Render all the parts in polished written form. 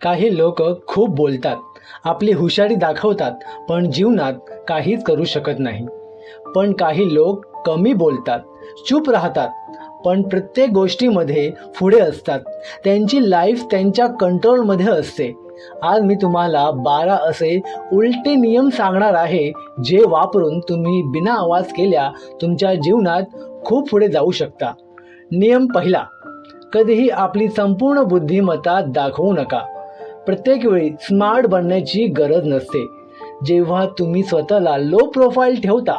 काही लोक खूप बोलतात, आपली हुशारी दाखवतात, पण जीवनात काहीच करू शकत नाही. पण काही लोक कमी बोलतात, चूप राहतात, पण प्रत्येक गोष्टीमध्ये पुढे असतात. त्यांची लाईफ त्यांच्या कंट्रोलमध्ये असते. आज मी तुम्हाला 12 असे उलटे नियम सांगणार आहे, जे वापरून तुम्ही बिना आवाज केल्या तुमच्या जीवनात खूप पुढे जाऊ शकता. नियम पहिला, कधीही आपली संपूर्ण बुद्धिमत्ता दाखवू नका. प्रत्येक वेळी स्मार्ट बनण्याची गरज नसते. जेव्हा तुम्ही स्वतःला लो प्रोफाईल ठेवता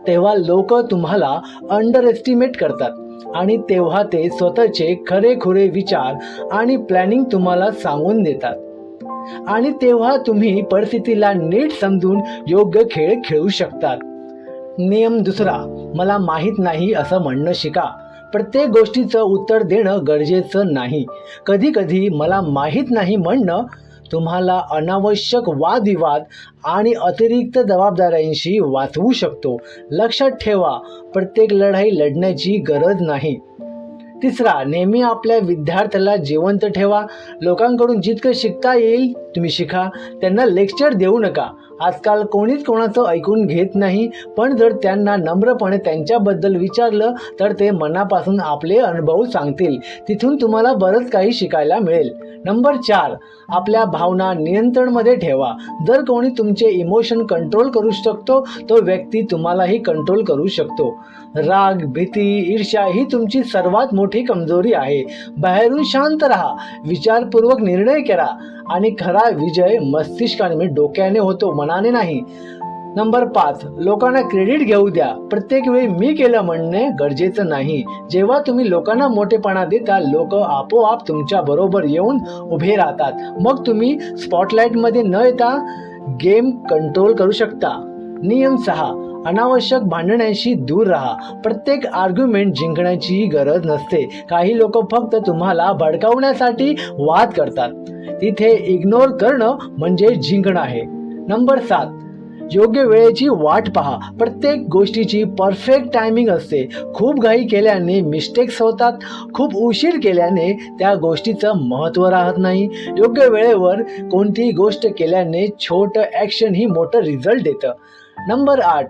तेव्हा लोक तुम्हाला अंडर एस्टिमेट करतात आणि तेव्हा ते स्वतःचे खरेखुरे विचार आणि प्लॅनिंग तुम्हाला सांगून देतात आणि तेव्हा तुम्ही परिस्थितीला नीट समजून योग्य खेळ खेळू शकतात. नियम दुसरा, मला माहीत नाही असं म्हणणं शिका. प्रत्येक गोष्टीचं उत्तर देणं गरजेचं नाही. कधी कधी मला माहीत नाही म्हणणं तुम्हाला अनावश्यक वादविवाद आणि अतिरिक्त जबाबदाऱ्यांशी वाचवू शकतो. लक्षात ठेवा, प्रत्येक लढाई लढण्याची गरज नाही. तिसरा, नेहमी आपल्या विद्यार्थ्याला जिवंत ठेवा. लोकांकडून जितकं शिकता येईल तुम्ही शिका, त्यांना लेक्चर देऊ नका. आजकाल कोणीच कोणाचं ऐकून घेत नाही, पण जर त्यांना नम्रपणे त्यांच्याबद्दल विचारलं तर ते मनापासून आपले अनुभव सांगतील. तिथून तुम्हाला बरंच काही शिकायला मिळेल. नंबर 4, आपल्या भावना नियंत्रणमध्ये ठेवा. जर कोणी तुमचे इमोशन कंट्रोल करू शकतो, तो व्यक्ती तुम्हालाही कंट्रोल करू शकतो. राग, भीती, ईर्ष्या ही तुमची सर्वात मोठी कमजोरी आहे. बाहेरून शांत राहा, विचारपूर्वक निर्णय करा आणि खरा विजय मस्तिष्काने डोक्याने होतो, मनाने नाही. नंबर 5, लोकांना क्रेडिट घेऊ द्या. प्रत्येक वेळी मी केलं म्हणणे गरजेचं नाही. जेव्हा तुम्ही लोकांना मोठेपणा देता, लोक आपोआप तुमच्या बरोबर येऊन उभे राहतात. मग तुम्ही स्पॉटलाईटमध्ये न येता गेम कंट्रोल करू शकता. नियम 6, अनावश्यक भांडणांशी दूर राहा. प्रत्येक आर्ग्युमेंट जिंकण्याची गरज नसते. काही लोक फक्त तुम्हाला भडकावण्यासाठी वाद करतात. तिथे इग्नोर करणं म्हणजे जिंकणं आहे. नंबर 7, योग्य वेळेची वाट पहा. प्रत्येक गोष्टीची परफेक्ट टायमिंग असते. खूप घाई केल्याने मिस्टेक्स होतात. खूप उशीर केल्याने त्या गोष्टीचं महत्त्व राहत नाही. योग्य वेळेवर कोणतीही गोष्ट केल्याने छोटं ॲक्शन ही मोठं रिझल्ट देतं. नंबर 8,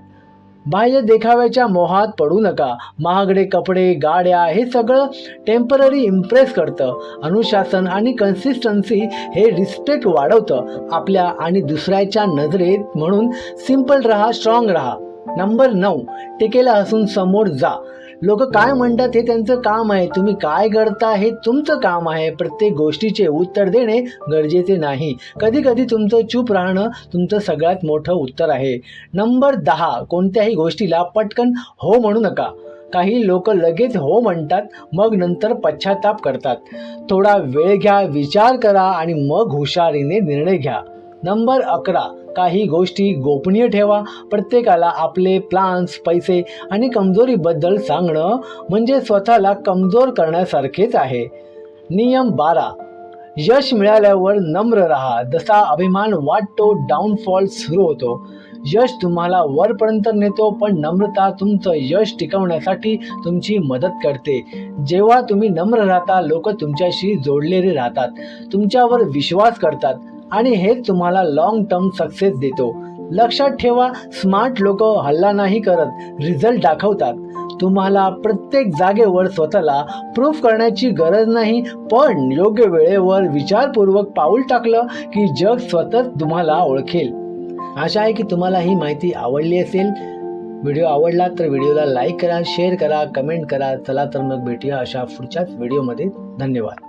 बाह्य देखाव्याच्या मोहात पडू नका. महागडे कपडे, गाड्या हे सगळं टेम्पररी इम्प्रेस करतं. अनुशासन आणि कन्सिस्टन्सी हे रिस्पेक्ट वाढवतं आपल्या आणि दुसऱ्याच्या नजरेत. म्हणून सिंपल राहा, स्ट्रॉंग राहा. नंबर 9, टीकेला हसून समोर जा. लोक काय म्हणतात हे त्यांचं काम आहे, तुम्ही काय करता हे तुमचं काम आहे. प्रत्येक गोष्टीचे उत्तर देणे गरजेचे नाही. कधी कधी तुमचं चूप राहणं तुमचं सगळ्यात मोठं उत्तर आहे. नंबर 10, कोणत्याही गोष्टीला पटकन हो म्हणू नका. काही लोक लगेच हो म्हणतात, मग नंतर पश्चाताप करतात. थोडा वेळ घ्या, विचार करा आणि मग हुशारीने निर्णय घ्या. नंबर 11, काही गोष्टी गोपनीय ठेवा. प्रत्येकाला आपले प्लान्स, पैसे आणि कमजोरीबद्दल सांगणं म्हणजे स्वतःला कमजोर करण्यासारखेच आहे. नियम 12, यश मिळाल्यावर नम्र राहा. जसा अभिमान वाटतो, डाऊनफॉल सुरू होतो. यश तुम्हाला वरपर्यंत नेतो, पण नम्रता तुमचं यश टिकवण्यासाठी तुमची मदत करते. जेव्हा तुम्ही नम्र राहता, लोक तुमच्याशी जोडलेले राहतात, तुमच्यावर विश्वास करतात आणि हेच तुम्हाला लॉंग टर्म सक्सेस देतो. लक्षात ठेवा, स्मार्ट लोक हल्ला नाही करत, रिझल्ट दाखवतात. तुम्हाला प्रत्येक जागेवर स्वतःला प्रूफ करण्याची गरज नाही, पण योग्य वेळेवर विचारपूर्वक पाऊल टाकलं की जग स्वतःच तुम्हाला ओळखेल. आशा आहे की तुम्हाला ही माहिती आवडली असेल. व्हिडिओ आवडला तर व्हिडिओला लाईक करा, शेअर करा, कमेंट करा. चला तर मग भेटूया अशा पुढच्याच व्हिडिओमध्ये. धन्यवाद.